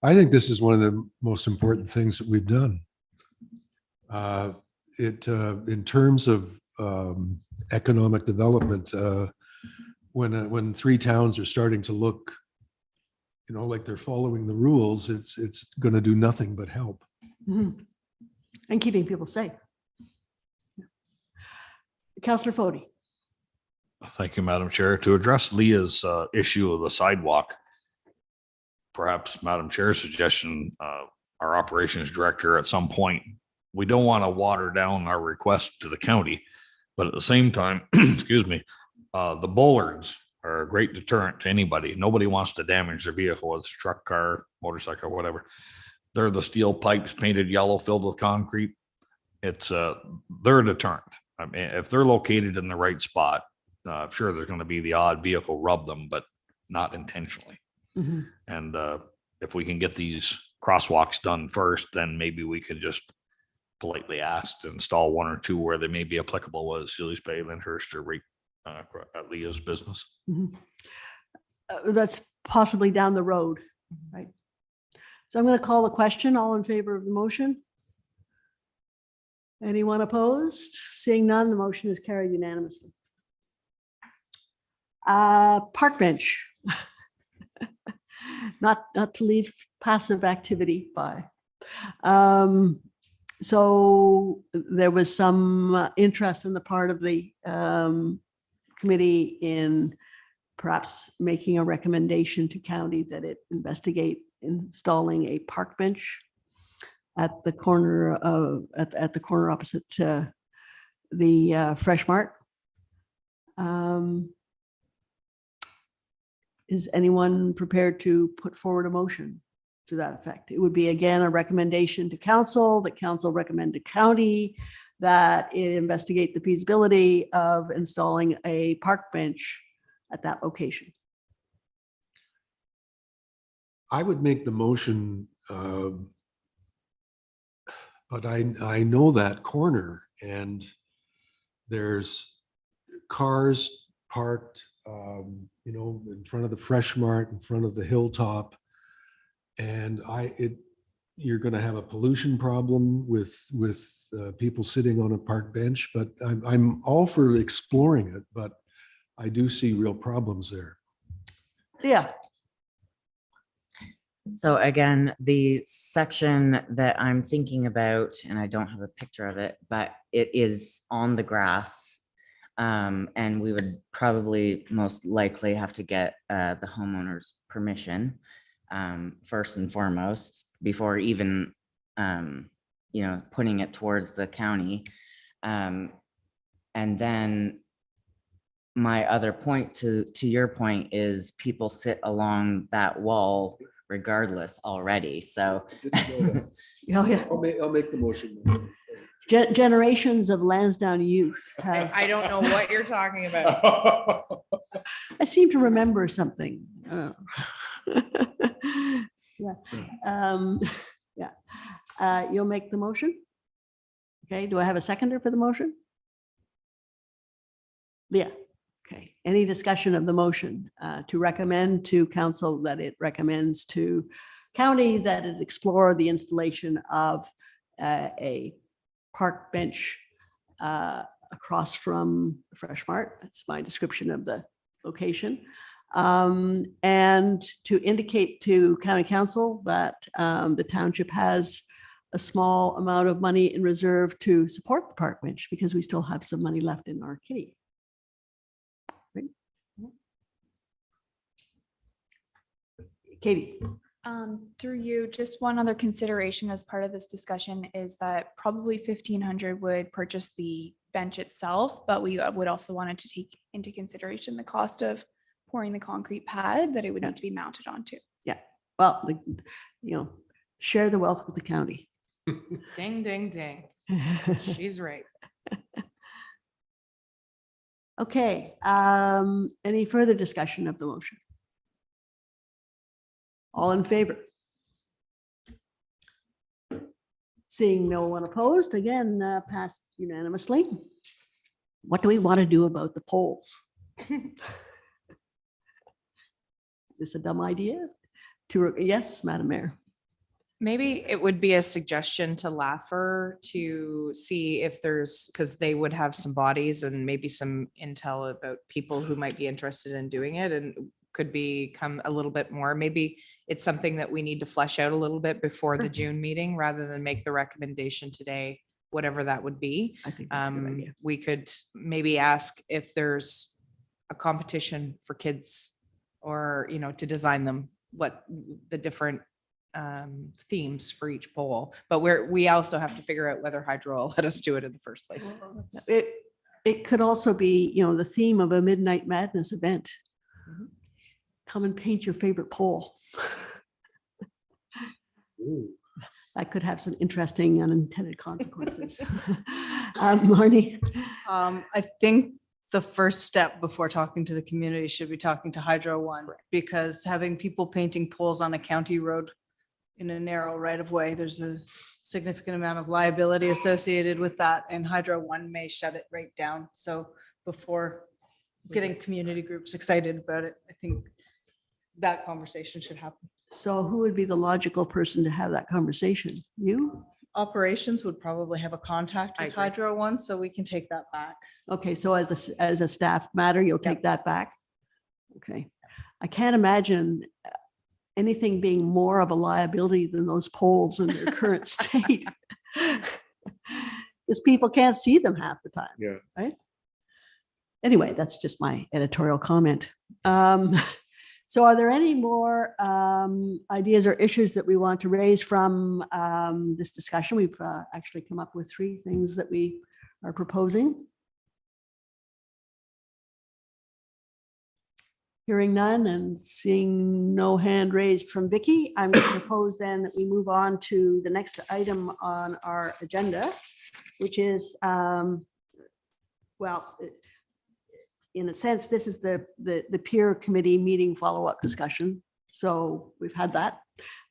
I think this is one of the most important things that we've done. In terms of economic development, when three towns are starting to look, like they're following the rules, it's going to do nothing but help. Mhm. And keeping people safe. Councillor Fody. Thank you, Madam Chair. To address Leah's issue of the sidewalk, perhaps Madam Chair's suggestion, our operations director at some point, we don't want to water down our request to the county, but at the same time, excuse me, the bollards are a great deterrent to anybody. Nobody wants to damage their vehicle, whether it's a truck, car, motorcycle, whatever. They're the steel pipes painted yellow, filled with concrete. They're a deterrent. I mean, if they're located in the right spot, sure, there's going to be the odd vehicle rub them, but not intentionally. Mhm. And if we can get these crosswalks done first, then maybe we could just politely ask to install one or two where they may be applicable, whether it's Sealy's Bay, Lyndhurst, or right at Leah's business. Mhm. That's possibly down the road, right? So I'm going to call the question. All in favor of the motion? Anyone opposed? Seeing none, the motion is carried unanimously. Park bench. Not to leave passive activity by. So there was some interest on the part of the committee in perhaps making a recommendation to county that it investigate installing a park bench at the corner at the corner opposite the Fresh Mart. Is anyone prepared to put forward a motion to that effect? It would be again a recommendation to council, that council recommend to county that it investigate the feasibility of installing a park bench at that location. I would make the motion, but I know that corner and there's cars parked, in front of the Fresh Mart, in front of the Hilltop. And you're going to have a pollution problem with people sitting on a park bench, but I'm all for exploring it, but I do see real problems there. Yeah, So again, the section that I'm thinking about, and I don't have a picture of it, but it is on the grass. And we would probably most likely have to get the homeowner's permission first and foremost, before even putting it towards the county. And then my other point to your point is people sit along that wall regardless already. So oh, yeah. I'll make the motion. Generations of Lansdowne youth have, I don't know what you're talking about. I seem to remember something. Yeah. Yeah. You'll make the motion? Okay, do I have a seconder for the motion? Yeah, okay. Any discussion of the motion to recommend to council that it recommends to county that it explore the installation of a park bench across from Fresh Mart? That's my description of the location. And to indicate to county council that the township has a small amount of money in reserve to support the park bench because we still have some money left in our kitty. Right? Katie. Through you, just one other consideration as part of this discussion is that probably 1,500 would purchase the bench itself, but we would also wanted to take into consideration the cost of pouring the concrete pad that it would need to be mounted onto. Yeah, well, share the wealth with the county. Ding, ding, ding. She's right. Okay, any further discussion of the motion? All in favor? Seeing no one opposed, again, passed unanimously. What do we want to do about the polls? Is this a dumb idea? Yes, Madam Mayor. Maybe it would be a suggestion to LAFR to see if there's, because they would have some bodies and maybe some intel about people who might be interested in doing it and could become a little bit more. Maybe it's something that we need to flesh out a little bit before the June meeting, rather than make the recommendation today, whatever that would be. I think that's a good idea. We could maybe ask if there's a competition for kids or, to design them, what the different themes for each poll, but we also have to figure out whether Hydro will let us do it in the first place. It could also be, the theme of a Midnight Madness event. Mhm. Come and paint your favorite pole. That could have some interesting unintended consequences. Marnie? I think the first step before talking to the community should be talking to Hydro One, because having people painting poles on a county road in a narrow right of way, there's a significant amount of liability associated with that, and Hydro One may shut it right down. So before getting community groups excited about it, I think that conversation should happen. So who would be the logical person to have that conversation? You? Operations would probably have a contact I with agree. Hydro One, so we can take that back. Okay, so as a staff matter, you'll take that back? Okay. I can't imagine anything being more of a liability than those poles in their current state. Because people can't see them half the time. Yeah. Right? Anyway, that's just my editorial comment. So are there any more ideas or issues that we want to raise from this discussion? We've actually come up with 3 things that we are proposing. Hearing none and seeing no hand raised from Vicky, I'm going to propose then that we move on to the next item on our agenda, which is, well, in a sense, this is the peer committee meeting follow-up discussion. So we've had that.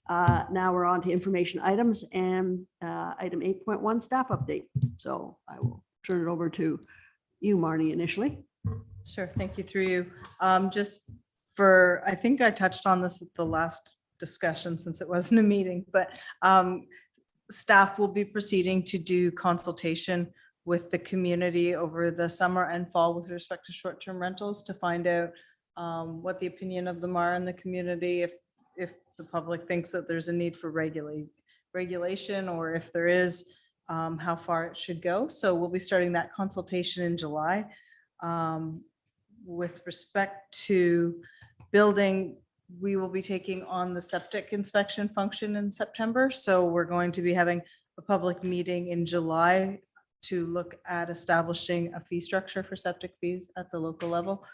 Now we're on to information items and item 8.1 staff update. So I will turn it over to you, Marnie, initially. Sure, thank you, through you. Just for, I think I touched on this at the last discussion since it wasn't a meeting, but staff will be proceeding to do consultation with the community over the summer and fall with respect to short-term rentals to find out what the opinion of them are in the community, if the public thinks that there's a need for regulation, or if there is, how far it should go. So we'll be starting that consultation in July. With respect to building, we will be taking on the septic inspection function in September. So we're going to be having a public meeting in July to look at establishing a fee structure for septic fees at the local level.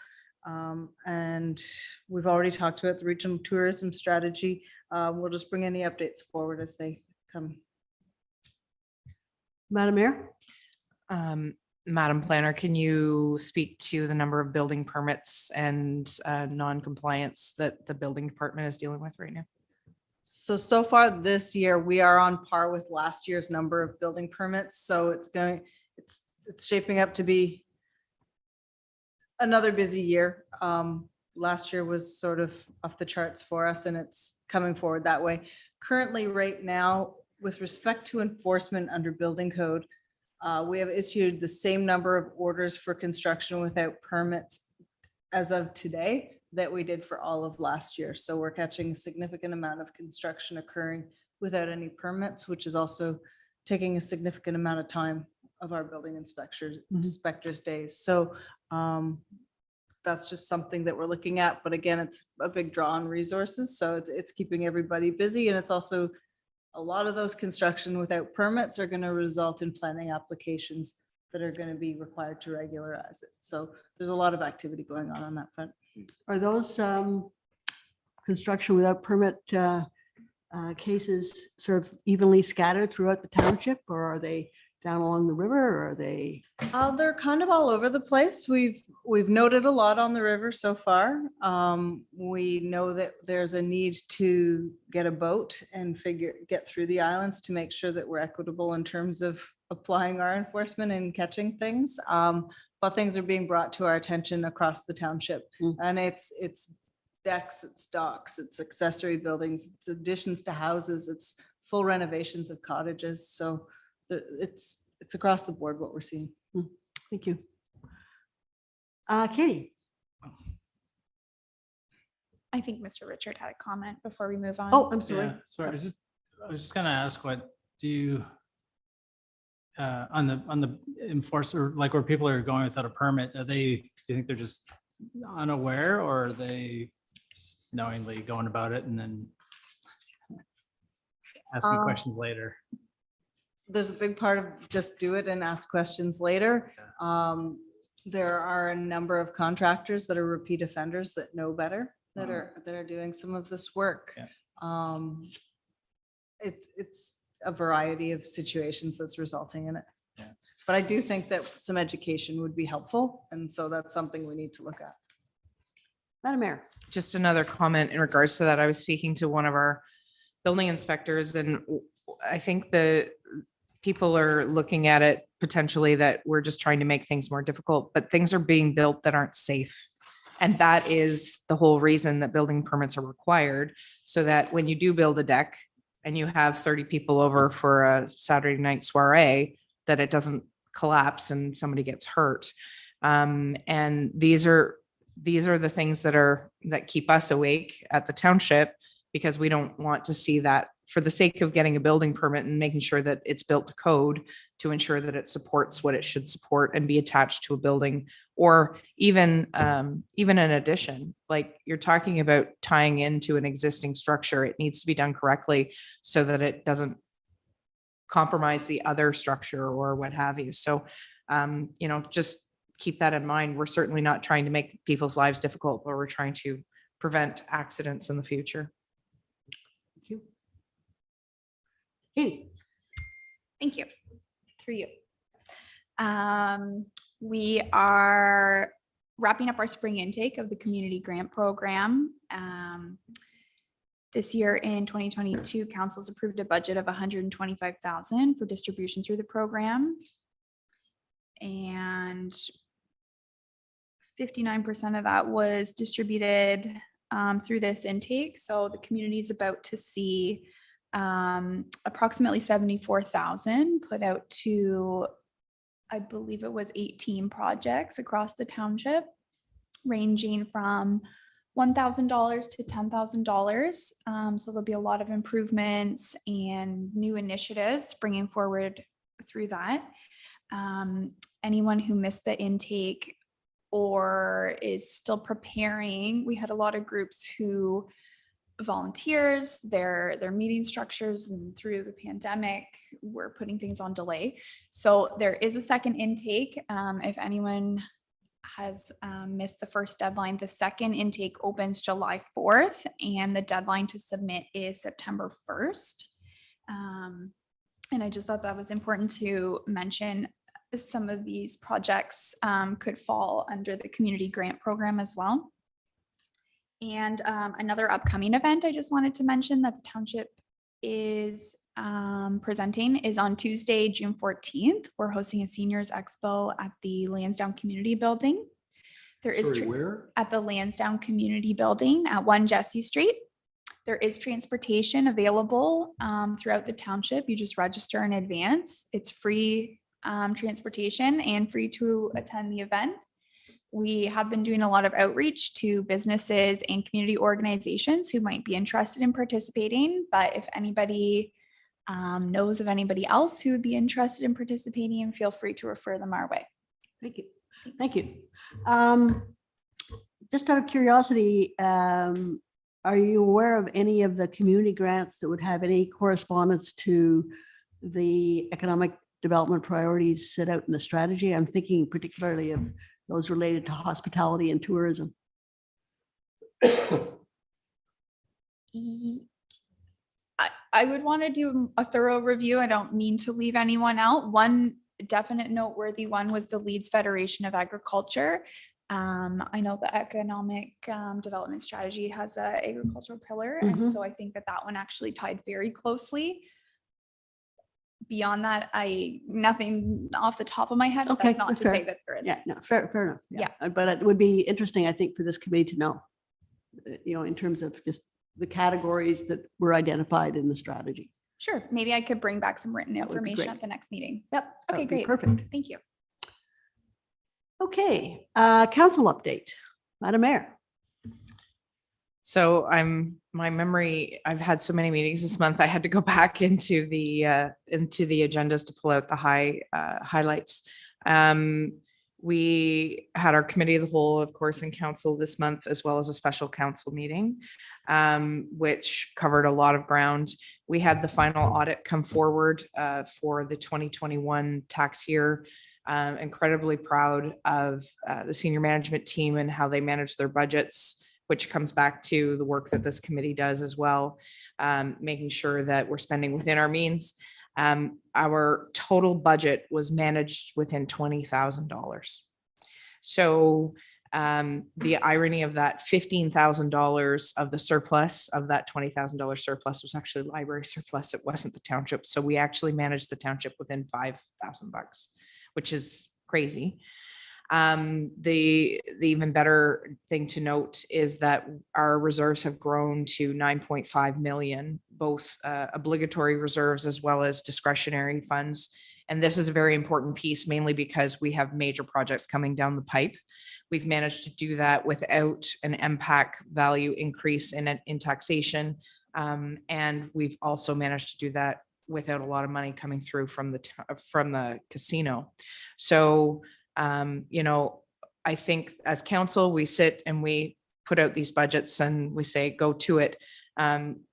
And we've already talked about the regional tourism strategy. We'll just bring any updates forward as they come. Madam Mayor? Madam Planner, can you speak to the number of building permits and non-compliance that the building department is dealing with right now? So far this year, we are on par with last year's number of building permits. So it's shaping up to be another busy year. Last year was sort of off the charts for us, and it's coming forward that way. Currently, right now, with respect to enforcement under building code, we have issued the same number of orders for construction without permits as of today that we did for all of last year. So we're catching a significant amount of construction occurring without any permits, which is also taking a significant amount of time of our building inspectors days. So that's just something that we're looking at. But again, it's a big draw on resources. So it's keeping everybody busy. And it's also a lot of those construction without permits are going to result in planning applications that are going to be required to regularize it. So there's a lot of activity going on that front. Are those construction without permit cases sort of evenly scattered throughout the township, or are they down along the river, or are they? They're kind of all over the place. We've noted a lot on the river so far. We know that there's a need to get a boat and get through the islands to make sure that we're equitable in terms of applying our enforcement and catching things. But things are being brought to our attention across the township, and it's decks, it's docks, it's accessory buildings, it's additions to houses, it's full renovations of cottages. So it's across the board what we're seeing. Thank you. Katie? I think Mr. Richard had a comment before we move on. Oh, I'm sorry. Yeah, sorry, I was just gonna ask, what do you on the enforcer, like where people are going without a permit, do you think they're just unaware, or are they just knowingly going about it and then asking questions later? There's a big part of just do it and ask questions later. There are a number of contractors that are repeat offenders that know better, that are doing some of this work. Yeah. It's a variety of situations that's resulting in it. Yeah. But I do think that some education would be helpful. And so that's something we need to look at. Madam Mayor? Just another comment in regards to that. I was speaking to one of our building inspectors, and I think the people are looking at it potentially that we're just trying to make things more difficult, but things are being built that aren't safe. And that is the whole reason that building permits are required, so that when you do build a deck and you have 30 people over for a Saturday night soiree, that it doesn't collapse and somebody gets hurt. And these are the things that keep us awake at the township, because we don't want to see that, for the sake of getting a building permit and making sure that it's built to code, to ensure that it supports what it should support and be attached to a building, or even an addition. Like you're talking about tying into an existing structure, it needs to be done correctly so that it doesn't compromise the other structure or what have you. So, just keep that in mind. We're certainly not trying to make people's lives difficult, but we're trying to prevent accidents in the future. Thank you. Katie? Thank you. Through you. We are wrapping up our spring intake of the community grant program. This year in 2022, council's approved a budget of $125,000 for distribution through the program. And 59% of that was distributed through this intake. So the community is about to see approximately 74,000 put out to, I believe it was 18 projects across the township, ranging from $1,000 to $10,000. So there'll be a lot of improvements and new initiatives bringing forward through that. Anyone who missed the intake or is still preparing, we had a lot of groups who volunteers, their meeting structures, and through the pandemic, we're putting things on delay. So there is a second intake. If anyone has missed the first deadline, the second intake opens July 4th, and the deadline to submit is September 1st. And I just thought that was important to mention. Some of these projects could fall under the community grant program as well. And another upcoming event I just wanted to mention that the township is presenting is on Tuesday, June 14th. We're hosting a seniors expo at the Lansdowne Community Building. There is Sorry, where? at the Lansdowne Community Building at 1 Jesse Street. There is transportation available throughout the township. You just register in advance. It's free transportation and free to attend the event. We have been doing a lot of outreach to businesses and community organizations who might be interested in participating. But if anybody knows of anybody else who would be interested in participating, feel free to refer them our way. Thank you. Thank you. Just out of curiosity, are you aware of any of the community grants that would have any correspondence to the economic development priorities set out in the strategy? I'm thinking particularly of those related to hospitality and tourism. I would want to do a thorough review. I don't mean to leave anyone out. One definite noteworthy one was the Leeds Federation of Agriculture. I know the economic development strategy has an agricultural pillar. And so I think that that one actually tied very closely. Beyond that, nothing off the top of my head. Okay, That's not that's to say fair. that there is. Yeah, no, fair enough. Yeah. But it would be interesting, I think, for this committee to know, in terms of just the categories that were identified in the strategy. Sure. Maybe I could bring back some written That would be information great. at the next meeting. Yep. that Okay, would be great. Perfect. Thank you. Okay, council update, Madam Mayor. So my memory, I've had so many meetings this month. I had to go back into the agendas to pull out the highlights. We had our committee of the whole, of course, in council this month, as well as a special council meeting, which covered a lot of ground. We had the final audit come forward for the 2021 tax year. Incredibly proud of the senior management team and how they manage their budgets, which comes back to the work that this committee does as well, making sure that we're spending within our means. Our total budget was managed within $20,000. So the irony of that, $15,000 of the surplus of that $20,000 surplus was actually library surplus. It wasn't the township. So we actually managed the township within $5,000, which is crazy. The even better thing to note is that our reserves have grown to 9.5 million, both obligatory reserves as well as discretionary funds. And this is a very important piece, mainly because we have major projects coming down the pipe. We've managed to do that without an MPAC value increase in taxation. And we've also managed to do that without a lot of money coming through from the casino. So I think as council, we sit and we put out these budgets and we say, go to it.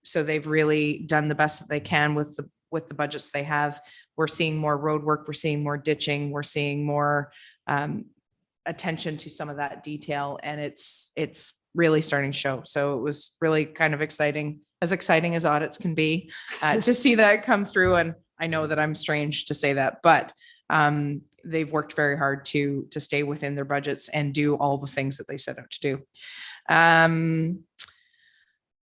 So they've really done the best that they can with the budgets they have. We're seeing more road work. We're seeing more ditching. We're seeing more attention to some of that detail, and it's really starting to show. So it was really kind of exciting as audits can be, to see that come through. And I know that I'm strange to say that, but they've worked very hard to stay within their budgets and do all the things that they set out to do.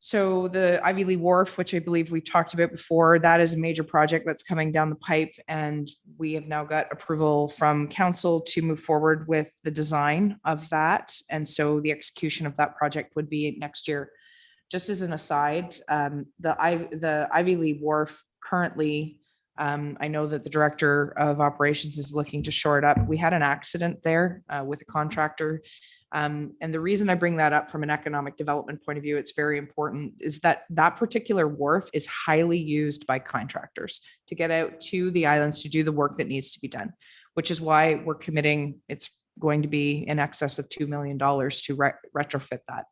So the League Wharf, which I believe we talked about before, that is a major project that's coming down the pipe. And we have now got approval from council to move forward with the design of that. And so the execution of that project would be next year. Just as an aside, the League Wharf currently, I know that the director of operations is looking to shore it up. We had an accident there with a contractor. And the reason I bring that up from an economic development point of view, it's very important, is that that particular wharf is highly used by contractors to get out to the islands to do the work that needs to be done, which is why we're committing, it's going to be in excess of $2 million to retrofit that.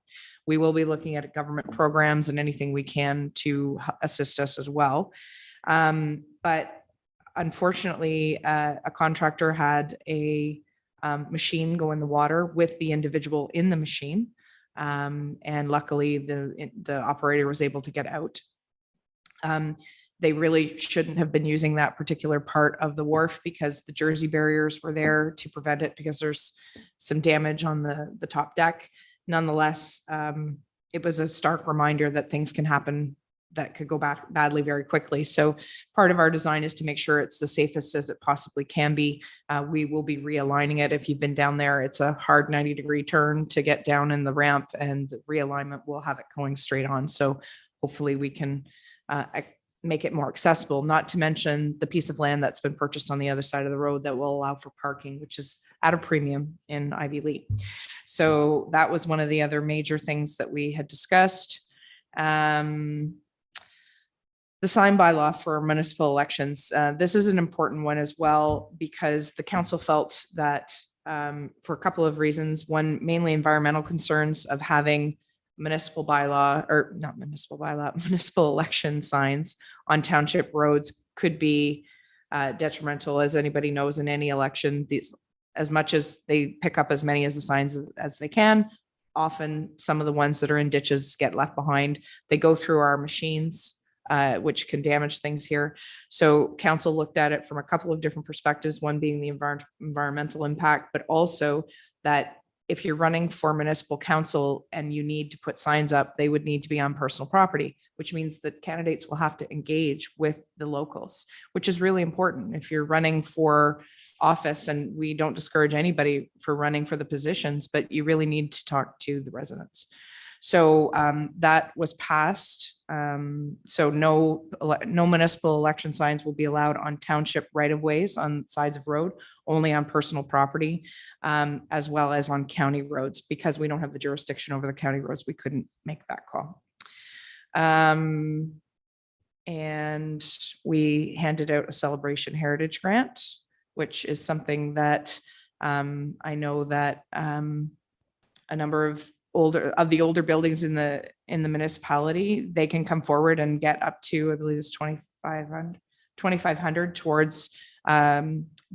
We will be looking at government programs and anything we can to assist us as well. But unfortunately, a contractor had a machine go in the water with the individual in the machine. And luckily the operator was able to get out. They really shouldn't have been using that particular part of the wharf because the Jersey barriers were there to prevent it because there's some damage on the top deck. Nonetheless, it was a stark reminder that things can happen that could go back badly very quickly. So part of our design is to make sure it's the safest as it possibly can be. We will be realigning it. If you've been down there, it's a hard 90-degree turn to get down in the ramp, and the realignment will have it going straight on. So hopefully we can make it more accessible, not to mention the piece of land that's been purchased on the other side of the road that will allow for parking, which is at a premium in Ivy Lee. So that was one of the other major things that we had discussed. The sign bylaw for municipal elections. This is an important one as well, because the council felt that for a couple of reasons. One, mainly environmental concerns of having municipal bylaw, or not municipal bylaw, municipal election signs on township roads could be detrimental. As anybody knows, in any election, these, as much as they pick up as many as the signs as they can, often some of the ones that are in ditches get left behind. They go through our machines, which can damage things here. So council looked at it from a couple of different perspectives, one being the environmental impact, but also that if you're running for municipal council and you need to put signs up, they would need to be on personal property, which means that candidates will have to engage with the locals, which is really important. If you're running for office, and we don't discourage anybody for running for the positions, but you really need to talk to the residents. So that was passed. So no municipal election signs will be allowed on township right-of-ways on sides of road, only on personal property, as well as on county roads. Because we don't have the jurisdiction over the county roads, we couldn't make that call. And we handed out a celebration heritage grant, which is something that I know that a number of the older buildings in the municipality, they can come forward and get up to, I believe it's 2,500 towards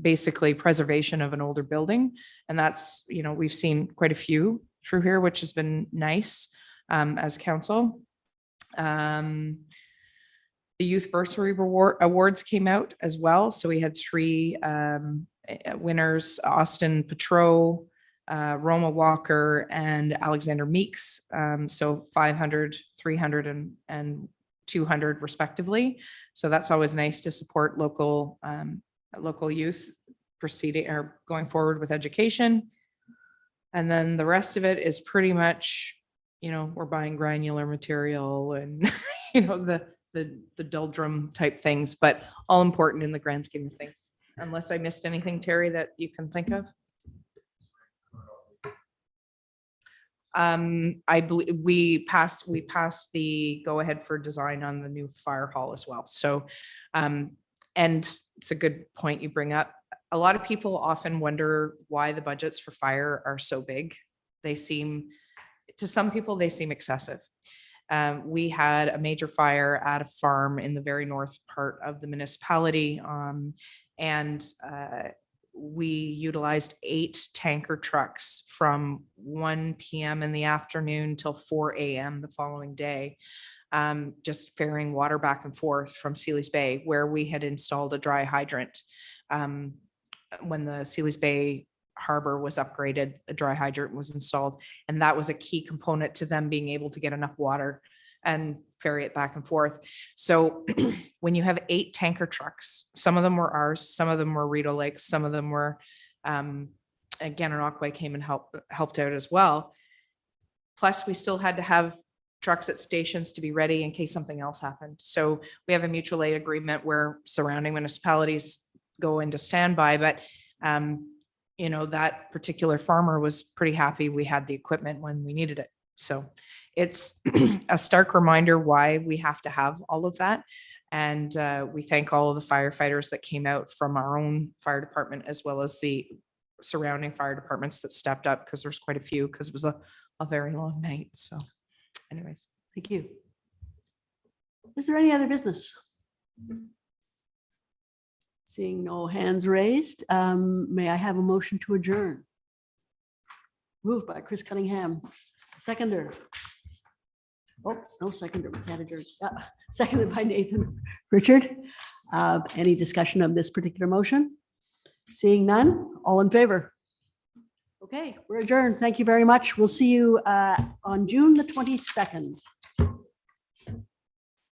basically preservation of an older building. And that's, you know, we've seen quite a few through here, which has been nice as council. The Youth Bursary Awards came out as well. So we had 3 winners: Austin Petro, Roma Walker, and Alexander Meeks. So 500, 300, and 200 respectively. So that's always nice to support local youth proceeding or going forward with education. And then the rest of it is pretty much, you know, we're buying granular material and, you know, the doldrum type things, but all important in the grand scheme of things. Unless I missed anything, Terry, that you can think of. I believe we passed the go ahead for design on the new fire hall as well. So, and it's a good point you bring up. A lot of people often wonder why the budgets for fire are so big. They seem, to some people, they seem excessive. We had a major fire at a farm in the very north part of the municipality, and we utilized 8 tanker trucks from 1 p.m. in the afternoon till 4 a.m. the following day, just ferrying water back and forth from Sealy's Bay, where we had installed a dry hydrant. When the Sealy's Bay harbor was upgraded, a dry hydrant was installed, and that was a key component to them being able to get enough water and ferry it back and forth. So when you have 8 tanker trucks, some of them were ours, some of them were Rideau Lakes, some of them were, again, Gananoque came and helped out as well. Plus, we still had to have trucks at stations to be ready in case something else happened. So we have a mutual aid agreement where surrounding municipalities go into standby, but you know, that particular farmer was pretty happy we had the equipment when we needed it. So it's a stark reminder why we have to have all of that. And we thank all of the firefighters that came out from our own fire department, as well as the surrounding fire departments that stepped up, because there's quite a few, because it was a very long night. So anyways. Thank you. Is there any other business? Seeing no hands raised, may I have a motion to adjourn? Moved by Chris Cunningham, seconder. Oh, no seconder, we can't adjourn. Seconded by Nathan Richard. Any discussion of this particular motion? Seeing none, all in favor? Okay, we're adjourned. Thank you very much. We'll see you on June the 22nd.